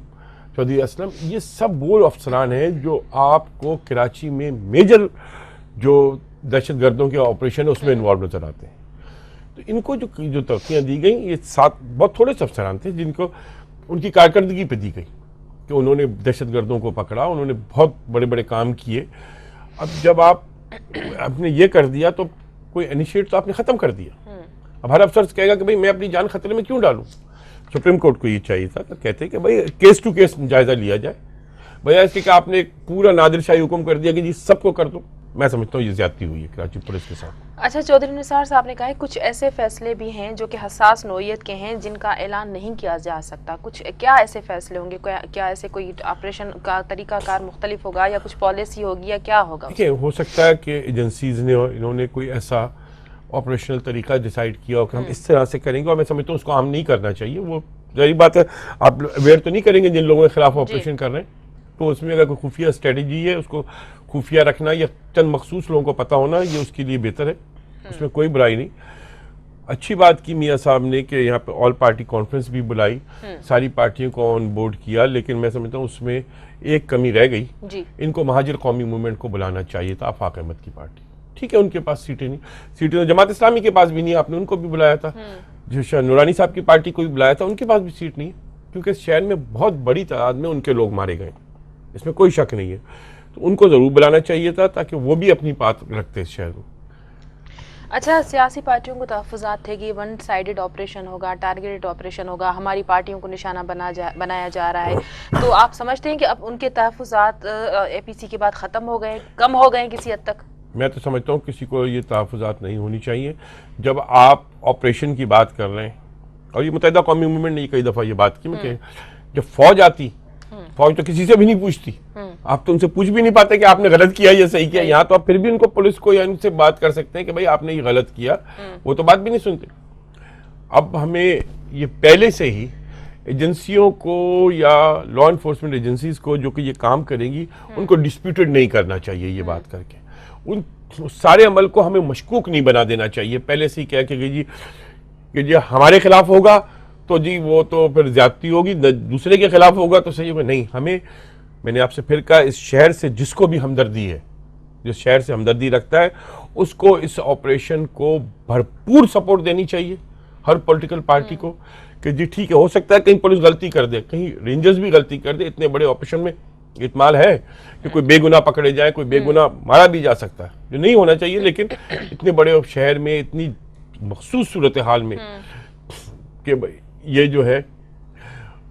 B: चौधरी असलम, ये सब वो अफसरान हैं जो आपको कराची में मेजर जो दहशतगर्दों के ऑपरेशन है उसमें इन्वॉल्व नजर आते हैं। तो इनको जो तरक्कियाँ दी गई, ये 7 बहुत थोड़े से अफसरान थे जिनको उनकी कारकर्दगी पे दी गई कि उन्होंने दहशतगर्दों को पकड़ा, उन्होंने बहुत बड़े बड़े काम किए। अब जब आपने ये कर दिया तो कोई इनिशिएट तो आपने ख़त्म कर दिया। अब हर अफसर कहेगा कि भाई मैं अपनी जान खतरे में क्यों डालूं। सुप्रीम कोर्ट को ये चाहिए था कि कहते कि भाई केस टू केस जायज़ा लिया जाए, भैया इसके कि आपने एक पूरा नादिरशाही हुक्म कर दिया कि जी सबको कर दो। मैं समझता हूँ ये ज्यादती हुई है कराची पुलिस के साथ।
A: अच्छा, चौधरी निसार साहब ने कहा है कुछ ऐसे फैसले भी हैं जो कि हसास नौइयत के हैं जिनका ऐलान नहीं किया जा सकता। कुछ क्या ऐसे फैसले होंगे? क्या ऐसे कोई ऑपरेशन का तरीकाकार मुख्तलिफ होगा या कुछ पॉलिसी होगी या क्या होगा?
B: देखिए, हो सकता है कि एजेंसीज ने इन्होंने कोई ऐसा ऑपरेशनल तरीका डिसाइड किया हो कि हम इस तरह से करेंगे, और मैं समझता हूँ उसको आम नहीं करना चाहिए। वो जाहिर बात है, आप अवेयर तो नहीं करेंगे जिन लोगों के खिलाफ ऑपरेशन कर रहे हैं, तो उसमें अगर कोई खुफिया स्ट्रेटेजी है उसको खुफिया रखना या चंद मखसूस लोगों को पता होना, ये उसके लिए बेहतर है, उसमें कोई बुराई नहीं। अच्छी बात की मियाँ साहब ने कि यहाँ पे ऑल पार्टी कॉन्फ्रेंस भी बुलाई, सारी पार्टियों को ऑन बोर्ड किया, लेकिन मैं समझता हूँ उसमें एक कमी रह गई
A: जी।
B: इनको महाजिर कौमी मूवमेंट को बुलाना चाहिए था, आफाक अहमद की पार्टी। ठीक है, उनके पास सीटें नहीं, सीटें तो जमात इस्लामी के पास भी नहीं, आपने उनको भी बुलाया था, जो शाह नूरानी साहब की पार्टी को भी बुलाया था, उनके पास भी सीट नहीं है, क्योंकि इस शहर में बहुत बड़ी तादाद में उनके लोग मारे गए, इसमें कोई शक नहीं है। तो उनको ज़रूर बुलाना चाहिए था ताकि वो भी अपनी बात रखते इस शहर में।
A: अच्छा, सियासी पार्टियों को तहफ़्फ़ुज़ात थे कि वन साइडेड ऑपरेशन होगा, टारगेटेड ऑपरेशन होगा, हमारी पार्टियों को निशाना बनाया जा रहा है, तो आप समझते हैं कि अब उनके तहफ़्फ़ुज़ात APC के बाद ख़त्म हो गए, कम हो गए किसी हद तक? मैं
B: तो समझता हूँ किसी को ये तहफ़्फ़ुज़ात नहीं होनी चाहिए। जब आप ऑपरेशन की बात कर रहे हैं, और ये मुत्तहिदा कौमी मूवमेंट ने कई दफ़ा ये बात की कि जब फौज आती, फौज तो किसी से भी नहीं पूछती, आप तो उनसे पूछ भी नहीं पाते कि आपने गलत किया या सही किया। यहाँ तो आप फिर भी उनको, पुलिस को या उनसे बात कर सकते हैं कि भाई आपने ये गलत किया, वो तो बात भी नहीं सुनते। अब हमें ये पहले से ही एजेंसियों को या लॉ इन्फोर्समेंट एजेंसीज को जो कि ये काम करेंगी, उनको डिस्प्यूटेड नहीं करना चाहिए ये बात करके, उन सारे अमल को हमें मशकूक नहीं बना देना चाहिए पहले से ही कह के कि जी हमारे खिलाफ होगा तो जी वो तो फिर ज्यादती होगी, दूसरे के खिलाफ होगा तो सही होगा। नहीं, हमें, मैंने आपसे फिर कहा, इस शहर से जिसको भी हमदर्दी है, जिस शहर से हमदर्दी रखता है, उसको इस ऑपरेशन को भरपूर सपोर्ट देनी चाहिए, हर पॉलिटिकल पार्टी को, कि जी ठीक है, हो सकता है कहीं पुलिस गलती कर दे, कहीं रेंजर्स भी गलती कर दे, इतने बड़े ऑपरेशन में इत्माल है कि कोई बेगुनाह पकड़े जाए, कोई बेगुनाह मारा भी जा सकता है, जो नहीं होना चाहिए, लेकिन इतने बड़े शहर में इतनी मखसूस सूरत हाल में कि भाई ये जो है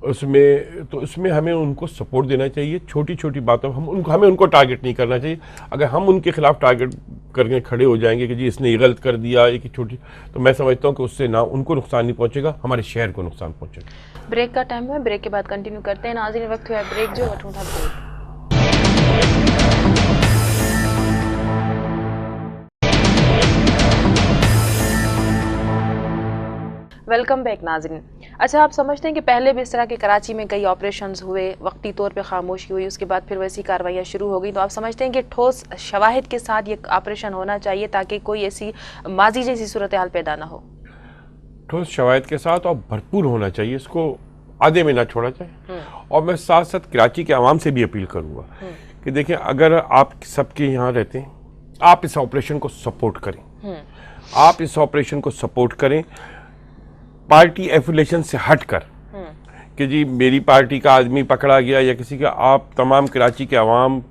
B: उसमें, तो उसमें हमें उनको सपोर्ट देना चाहिए। छोटी छोटी बातों हमें उनको टारगेट नहीं करना चाहिए। अगर हम उनके खिलाफ टारगेट करके खड़े हो जाएंगे कि जी इसने ये गलत कर दिया, एक छोटी, तो मैं समझता हूँ कि उससे ना उनको नुकसान नहीं पहुंचेगा, हमारे शहर को नुकसान पहुंचेगा।
A: ब्रेक का टाइम है, ब्रेक के बाद कंटिन्यू करते हैं। नाज़रीन, वक्त हुआ ब्रेक जो वठूं था ब्रेक। वेलकम बैक नाज़रीन। अच्छा, आप समझते हैं कि पहले भी इस तरह के कराची में कई ऑपरेशंस हुए, वक्ती तौर पे खामोशी हुई, उसके बाद फिर वैसी कार्रवाइयाँ शुरू हो गई, तो आप समझते हैं कि ठोस शवाहिद के साथ ये ऑपरेशन होना चाहिए ताकि कोई ऐसी माजी जैसी सूरत हाल पैदा ना हो?
B: ठोस शवाहिद के साथ और भरपूर होना चाहिए, इसको आधे में ना छोड़ा जाए। और मैं साथ साथ कराची के आवाम से भी अपील करूँगा कि देखिए, अगर आप सबके यहाँ रहते हैं, आप इस ऑपरेशन को सपोर्ट करें, आप इस ऑपरेशन को सपोर्ट करें, पार्टी एफिलिएशन से हटकर कि जी मेरी पार्टी का आदमी पकड़ा गया या किसी का, आप तमाम कराची के अवाम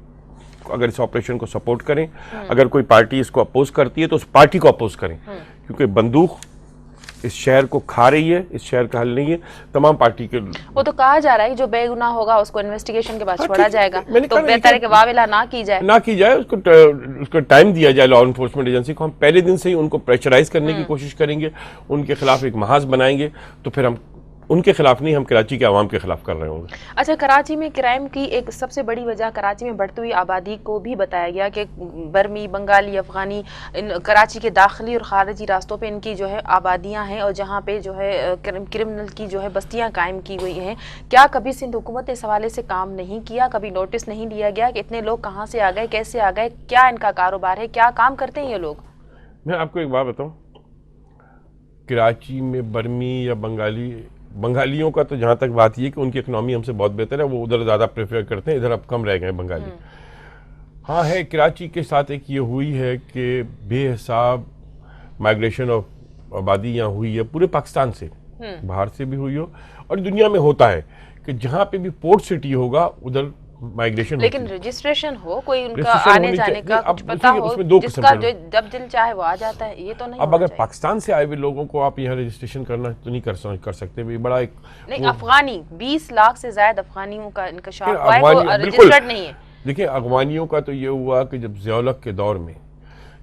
B: अगर इस ऑपरेशन को सपोर्ट करें, अगर कोई पार्टी इसको अपोज करती है तो उस पार्टी को अपोज करें, क्योंकि बंदूक इस शहर को खा रही है, इस शहर का हल नहीं है। तमाम पार्टी के, वो
A: तो कहा जा रहा है जो बेगुनाह होगा उसको इन्वेस्टिगेशन के बाद छोड़ा जाएगा, तो बेहतर है कि वावेला ना की जाए,
B: उसको टाइम दिया जाए लॉ इन्फोर्समेंट एजेंसी को। हम पहले दिन से ही उनको प्रेशराइज करने की कोशिश करेंगे, उनके खिलाफ एक महाज बनाएंगे, तो फिर हम उनके खिलाफ नहीं, हम कराची के आवाम के खिलाफ कर रहे होंगे।
A: अच्छा, कराची में क्राइम की एक सबसे बड़ी वजह कराची में बढ़ती हुई आबादी को भी बताया गया कि बर्मी, बंगाली, अफगानी कराची के दाखिली और खारिजी रास्तों पे इनकी जो है आबादियां हैं, और जहां पे जो है क्रिमिनल की जो है बस्तियां कायम की हुई हैं। क्या कभी सिंध हुकूमत ने इस हवाले से काम नहीं किया, कभी नोटिस नहीं लिया गया कि इतने लोग कहाँ से आ गए, कैसे आ गए, क्या इनका कारोबार है, क्या काम करते हैं ये लोग?
B: मैं आपको एक बात बताऊँ, कराची में बर्मी या बंगालियों का तो जहाँ तक बात ये कि उनकी इकनॉमी हमसे बहुत बेहतर है, वो उधर ज़्यादा प्रेफर करते हैं, इधर अब कम रह गए बंगाली। हाँ है, कराची के साथ एक ये हुई है कि बेहिसाब माइग्रेशन ऑफ आबादी यहाँ हुई है, पूरे पाकिस्तान से, बाहर से भी हुई हो, और दुनिया में होता है कि जहाँ पे भी पोर्ट सिटी होगा उधर माइग्रेशन,
A: लेकिन रजिस्ट्रेशन हो, कोई उनका आने जाने का कुछ पता हो, जिसका जो जब दिल चाहे वो आ जाता है, ये तो नहीं।
B: अब अगर पाकिस्तान से आए हुए लोगों को आप यहाँ रजिस्ट्रेशन करना तो नहीं कर सकते, भी बड़ा एक
A: नहीं, अफगानी 20 लाख से ज्यादा अफगानियों का इंकशाफ हुआ है, वो रजिस्टर्ड नहीं है।
B: देखिए, अफगानियों का तो ये हुआ कि जब ज़िया-उल-हक के दौर में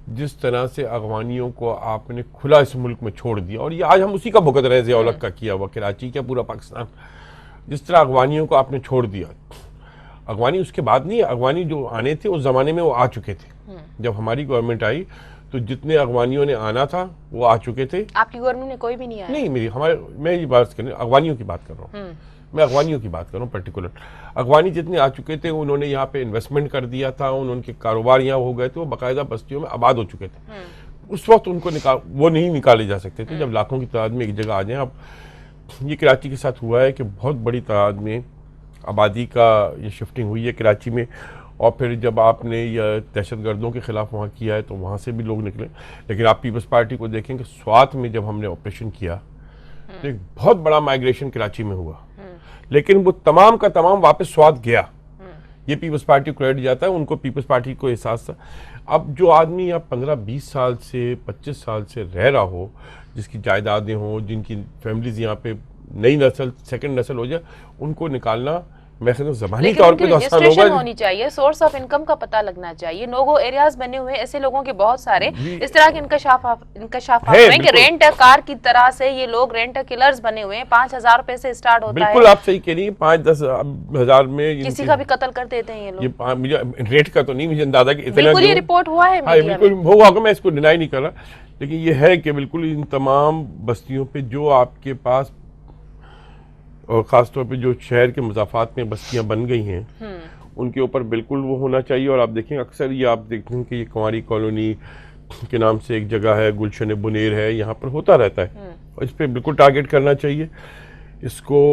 B: जिस तरह से अफगानियों को आपने खुला इस मुल्क में छोड़ दिया, और ये आज हम उसी का भुगत रहे हैं, ज़िया-उल-हक का किया हुआ, कराची क्या पूरा पाकिस्तान, जिस तरह अफगानियों को आपने छोड़ दिया। अफगानी उसके बाद नहीं, अफगानी जो आने थे उस ज़माने में वो आ चुके थे। जब हमारी गवर्नमेंट आई तो जितने अगवानियों ने आना था वो आ चुके थे।
A: आपकी गवर्नमेंट ने कोई भी नहीं आया?
B: नहीं, मैं ये बात कर अगवानियों की बात कर रहा हूँ। मैं अगवानियों की बात कर रहा हूँ पर्टिकुलर। अगवानी जितने आ चुके थे उन्होंने यहाँ पे इन्वेस्टमेंट कर दिया था, उनके कारोबार यहाँ हो गए थे, वो बाकायदा बस्तियों में आबाद हो चुके थे। उस वक्त उनको वो नहीं निकाले जा सकते थे जब लाखों की तादाद में एक जगह आ जाए। अब ये कराची के साथ हुआ है कि बहुत बड़ी तादाद में आबादी का ये शिफ्टिंग हुई है कराची में, और फिर जब आपने यह दहशतगर्दों के खिलाफ वहाँ किया है तो वहाँ से भी लोग निकले। लेकिन आप पीपल्स पार्टी को देखेंगे, स्वात में जब हमने ऑपरेशन किया तो एक बहुत बड़ा माइग्रेशन कराची में हुआ, लेकिन वो तमाम का तमाम वापस स्वात गया। ये पीपल्स पार्टी को क्रेडिट जाता है, उनको पीपल्स पार्टी को एहसास था। अब जो आदमी यहाँ 15-20 साल से 25 साल से रह रहा हो, जिसकी जायदादें हों, जिनकी फैमिलीज यहाँ पे नई नस्ल सेकंड नस्ल हो जाए, उनको निकालना मैं कहता हूँ ज़बानी तौर पे तो आसान होगा।
A: होनी चाहिए, सोर्स ऑफ इनकम का पता लगना चाहिए। नो-गो एरियाज बने हुए हैं, ऐसे लोगों के बहुत सारे इस तरह के इंकशाफ है कि रेंट कार की तरह से ये लोग रेंट किलर्स बने हुए हैं। 5,000 रुपए से स्टार्ट होता है।
B: बिल्कुल आप सही कह रही है, 5-10 हज़ार में
A: किसी का भी कत्ल कर देते हैं ये लोग।
B: मुझे रेट का तो नहीं, मुझे अंदाजा कि इतना
A: बिल्कुल ये रिपोर्ट हुआ है मीडिया में।
B: बिल्कुल होगा, मैं इसको डिनाई नहीं कर रहा, लेकिन ये है कि बिल्कुल इन तमाम बस्तियों पे जो आपके पास और ख़ासतौर पे जो शहर के मुज़ाफ़ात में बस्तियां बन गई हैं उनके ऊपर बिल्कुल वो होना चाहिए। और आप देखें अक्सर ये आप देखते हैं कि ये कुंवारी कॉलोनी के नाम से एक जगह है, गुलशन बुनेर है, यहाँ पर होता रहता है, और इस पर बिल्कुल टारगेट करना चाहिए, इसको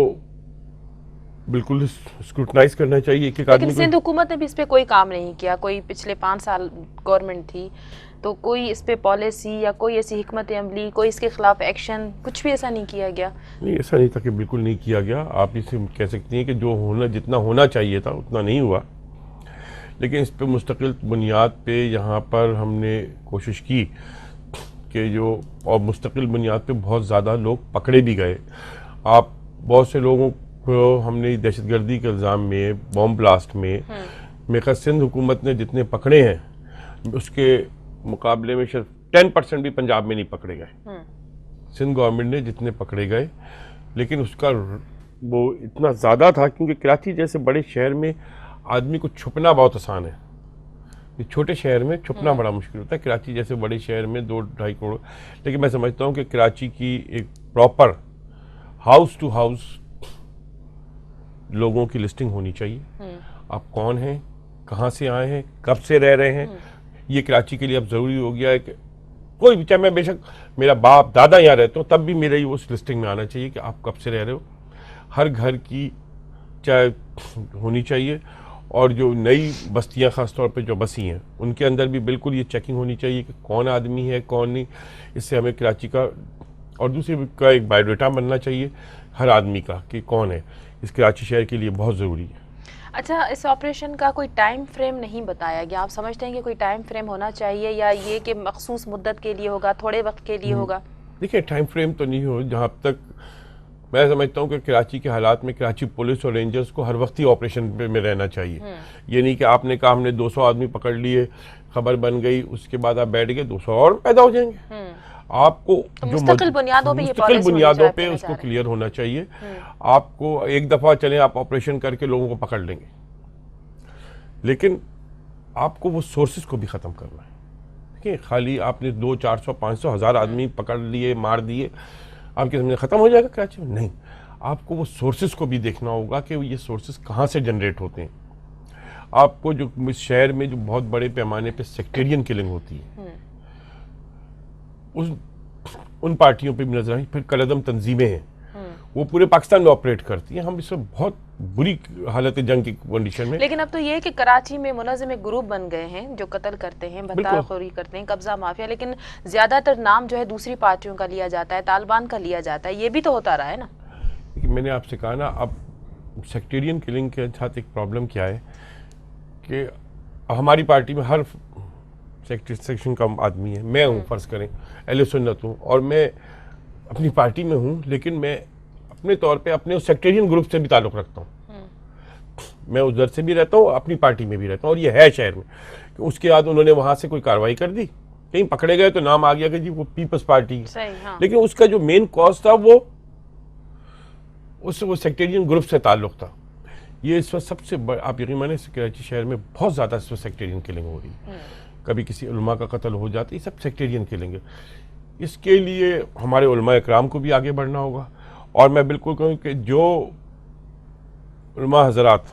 B: बिल्कुल स्क्रूटनाइज करना चाहिए। एक
A: लेकिन सिंध हुकूमत ने भी इस पे कोई काम नहीं किया। कोई पिछले 5 साल गवर्नमेंट थी तो कोई इस पे पॉलिसी या कोई ऐसी हिकमत अमली, कोई इसके खिलाफ एक्शन, कुछ भी ऐसा नहीं किया गया।
B: नहीं, ऐसा नहीं था कि बिल्कुल नहीं किया गया। आप इसे कह सकती हैं कि जो होना जितना होना चाहिए था उतना नहीं हुआ, लेकिन इस पे मुस्तकिल बुनियाद पे यहाँ पर हमने कोशिश की कि जो, और मुस्तकिल बुनियाद पे बहुत ज़्यादा लोग पकड़े भी गए। आप बहुत से लोगों को हमने दहशतगर्दी के इल्ज़ाम में, बॉम्ब ब्लास्ट में, मेरा सिंध हुकूमत ने जितने पकड़े हैं उसके मुकाबले में सिर्फ 10% भी पंजाब में नहीं पकड़े गए। सिंध गवर्नमेंट ने जितने पकड़े गए, लेकिन उसका वो इतना ज़्यादा था क्योंकि कराची जैसे बड़े शहर में आदमी को छुपना बहुत आसान है। ये छोटे शहर में छुपना बड़ा मुश्किल होता है। कराची जैसे बड़े शहर में 2-2.5 करोड़, लेकिन मैं समझता हूँ कि कराची की एक प्रॉपर हाउस टू हाउस लोगों की लिस्टिंग होनी चाहिए। आप कौन हैं, कहाँ से आए हैं, कब से रह रहे हैं, ये कराची के लिए अब ज़रूरी हो गया है कि कोई भी, चाहे मैं बेशक मेरा बाप दादा यहाँ रहता हूँ तब भी मेरे ही उस लिस्टिंग में आना चाहिए कि आप कब से रह रहे हो। हर घर की चाहे होनी चाहिए, और जो नई बस्तियाँ ख़ास तौर पे जो बसी हैं उनके अंदर भी बिल्कुल ये चेकिंग होनी चाहिए कि कौन आदमी है कौन नहीं। इससे हमें कराची का और दूसरे का एक बायोडाटा बनना चाहिए हर आदमी का कि कौन है। इस कराची शहर के लिए बहुत ज़रूरी है।
A: अच्छा, इस ऑपरेशन का कोई टाइम फ्रेम नहीं बताया गया। आप समझते हैं कि कोई टाइम फ्रेम होना चाहिए या ये कि मखसूस मुद्दत के लिए होगा, थोड़े वक्त के लिए होगा? देखिए,
B: टाइम फ्रेम तो नहीं हो। जहाँ तक मैं समझता हूँ कि कराची के हालात में कराची पुलिस और रेंजर्स को हर वक्त ही ऑपरेशन में रहना चाहिए। ये नहीं कि आपने कहा हमने 200 आदमी पकड़ लिए, खबर बन गई, उसके बाद आप बैठ गए, 200 और पैदा हो जाएंगे। आपको
A: तो मुस्तकिल
B: बुनियादों पे उसको क्लियर होना चाहिए। आपको एक दफ़ा चलें आप ऑपरेशन करके लोगों को पकड़ लेंगे, लेकिन आपको वो सोर्सेज को भी ख़त्म करना है। देखिए, खाली आपने 200, 400, 500, 1000 आदमी पकड़ लिए, मार दिए, आपके सामने ख़त्म हो जाएगा कराची में? नहीं, आपको वो सोर्सेज को भी देखना होगा कि ये सोर्सेज कहाँ से जनरेट होते हैं। आपको जो इस शहर में जो बहुत बड़े पैमाने पे सेक्टेरियन किलिंग होती है उन पार्टियों पे भी नजर आई। फिर कलदम तंजीमें हैं, वो पूरे पाकिस्तान में ऑपरेट करती हैं। हम इसमें बहुत बुरी हालत जंग की कंडीशन में।
A: लेकिन अब तो ये है कि कराची में मुनज़्ज़म एक ग्रुप बन गए हैं जो कत्ल करते हैं, भत्ताखोरी करते हैं, कब्जा माफिया, लेकिन ज्यादातर नाम जो है दूसरी पार्टियों का लिया जाता है, तालिबान का लिया जाता है। ये भी तो होता रहा है ना।
B: मैंने आपसे कहा ना, अब सेक्टेरियन किलिंग के साथ एक प्रॉब्लम क्या है कि हमारी पार्टी में हर सेक्शन का आदमी है। मैं हूँ, फ़र्ज़ करें अहले सुन्नत हूँ, और मैं अपनी पार्टी में हूँ, लेकिन मैं अपने तौर पे अपने उस सेक्टेरियन ग्रुप से भी ताल्लुक़ रखता हूँ। मैं उधर से भी रहता हूँ, अपनी पार्टी में भी रहता हूँ, और ये है शहर में कि उसके बाद उन्होंने वहाँ से कोई कार्रवाई कर दी, कहीं पकड़े गए तो नाम आ गया कि जी वो पीपल्स पार्टी है।
A: हाँ।
B: लेकिन उसका जो मेन कॉज था वो सेक्टेरियन ग्रुप से ताल्लुक़ था। ये इस वक्त सबसे बड़ा, आप यकीन माने, कराची शहर में बहुत ज़्यादा इस वक्त सेक्टेरियन किलिंग हो रही है। कभी किसी उलमा का कत्ल हो जाता है, ये सब सेक्टेरियन किलिंग है। इसके लिए हमारे उलमा इकराम को भी आगे बढ़ना होगा। और मैं बिल्कुल कहूँ कि जो उलमा हजरात,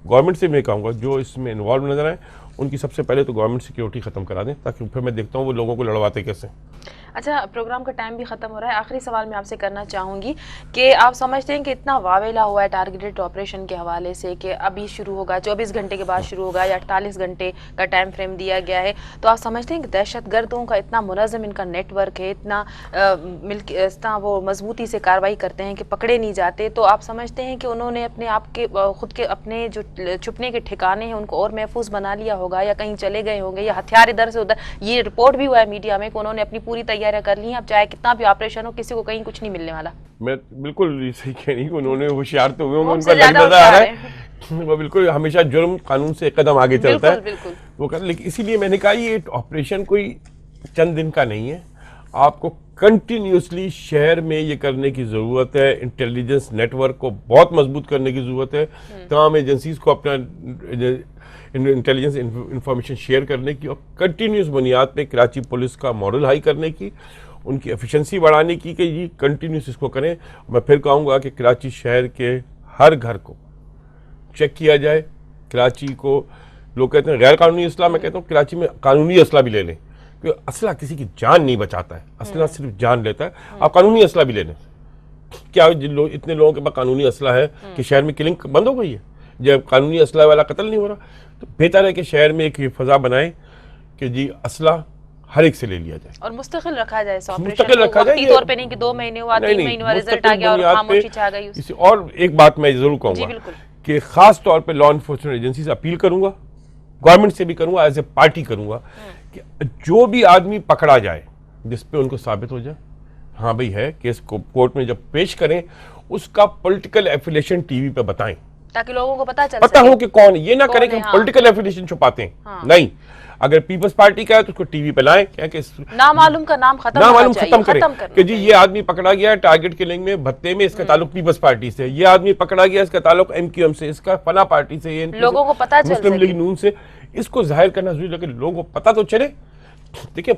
B: गवर्नमेंट से मैं कहूँगा, जो इसमें इन्वॉल्व नजर आए, उनकी सबसे पहले तो गवर्नमेंट सिक्योरिटी ख़त्म करा दें, ताकि फिर मैं देखता हूँ वो लोगों को लड़वाते कैसे।
A: अच्छा, प्रोग्राम का टाइम भी ख़त्म हो रहा है। आखिरी सवाल मैं आपसे करना चाहूँगी कि आप समझते हैं कि इतना वावेला हुआ है टारगेटेड ऑपरेशन के हवाले से कि अभी शुरू होगा, 24 घंटे के बाद शुरू होगा या 48 घंटे का टाइम फ्रेम दिया गया है, तो आप समझते हैं कि दहशतगर्दों का इतना मुनज़्ज़म इनका नेटवर्क है, इतना वो मजबूती से कार्रवाई करते हैं कि पकड़े नहीं जाते, तो आप समझते हैं कि उन्होंने अपने आप के खुद के अपने जो छुपने के ठिकाने हैं उनको और महफूज बना लिया होगा, या कहीं चले गए होंगे, या हथियार इधर से उधर? ये रिपोर्ट भी हुआ है मीडिया में कि उन्होंने अपनी पूरी तैयारियां कर ली हैं, अब चाहे कितना भी ऑपरेशन हो किसी को कहीं कुछ नहीं मिलने वाला।
B: मैं बिल्कुल सही कह रही हूँ, उन्होंने होशियार तो हुए होंगे,
A: हमसे
B: उनका
A: ज्यादा
B: नजर आ रहा
A: होशियार
B: है वो बिल्कुल हमेशा जुर्म कानून से एक कदम आगे चलता है,
A: बिल्कुल।
B: वो कर। लेकिन इसीलिए मैंने कहा ये ऑपरेशन कोई चंद दिन का नहीं है, आपको कंटिन्यूसली शहर में ये करने की ज़रूरत है। इंटेलिजेंस नेटवर्क को बहुत मजबूत करने की ज़रूरत है, तमाम एजेंसीज को अपना इंटेलिजेंस इंफॉर्मेशन शेयर करने की, और कंटिन्यूस बुनियाद पे कराची पुलिस का मॉरल हाई करने की, उनकी एफिशिएंसी बढ़ाने की, कि ये कंटिन्यूस इसको करें। मैं फिर कहूँगा कि कराची शहर के हर घर को चेक किया जाए। कराची को लोग कहते हैं गैर कानूनी असला, मैं कहता हूँ कराची में कानूनी असला भी ले लें, क्योंकि असला किसी की जान नहीं बचाता है, असला सिर्फ जान लेता है। आप कानूनी असला भी ले लें। क्या इतने लोगों के पास कानूनी असला है कि शहर में किलिंग बंद हो गई है? जब कानूनी असला वाला कत्ल नहीं हो रहा, तो बेहतर है कि शहर में एक फजा बनाए कि जी असला हर एक से ले लिया जाए
A: और मुस्तकिल रखा जाए इस ऑपरेशन
B: मुस्तकिल
A: को,
B: रखा जाए,
A: वक्ती तौर पे नहीं कि 2 महीने हुआ, 3 महीने हुआ, रिजल्ट आ गया और खामोशी छा गई उस।
B: और एक बात मैं जरूर
A: जी
B: कहूँगा
A: बिल्कुल।
B: कि खास तौर पे लॉ इन्फोर्समेंट एजेंसी से अपील करूंगा, गवर्नमेंट से भी करूंगा, एज ए पार्टी करूंगा, कि जो भी आदमी पकड़ा जाए जिसपे उनको साबित हो जाए हाँ भाई है, केस को कोर्ट में जब पेश करें उसका पॉलिटिकल एफिलिएशन टीवी पे बताएं,
A: ताकि लोगों को पता
B: हो कि कौन है। ये ना करें कि हम
A: हाँ।
B: पॉलिटिकल एफिलिएशन छुपाते हैं, नहीं। अगर पीपल्स पार्टी का है तो उसको टीवी पे लाएं, क्या कि
A: नामालूम का नाम खत्म
B: करें कि जी ये आदमी पकड़ा गया है टारगेट किलिंग में, भत्ते में, इसका ताल्लुक पीपल्स पार्टी से, ये आदमी पकड़ा गया इसका ताल्लुक एमक्यूएम से, इसका फला पार्टी से, ये
A: लोगों को पता चल
B: मुस्लिम लीग नून से। इसको जाहिर करना जरूरी, लेकिन लोगों को पता तो चले। देखिए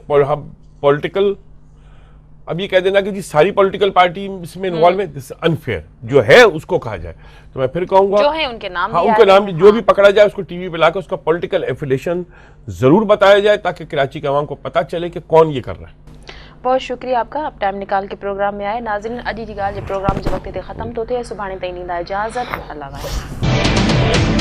B: पॉलिटिकल अब ये कह देना कि जी सारी पॉलिटिकल पार्टी इसमें इन्वॉल्व है, दिस अनफेयर। जो है उसको कहा जाए। तो मैं फिर कहूंगा
A: जो है उनके नाम,
B: हाँ, उनके नाम जो भी पकड़ा जाए उसको टीवी पे लाकर उसका पॉलिटिकल एफिलिएशन जरूर बताया जाए, ताकि कराची के अवाम को पता चले कि कौन ये कर रहा है।
A: बहुत शुक्रिया आपका, आप टाइम निकाल के प्रोग्राम में आए। नाज़रीन, अजी जी गाल प्रोग्राम जो वक्त ख़त्म तो थे, सुभाणे ताईं ॾींदा इजाज़त। अल्लाह हाफ़िज़।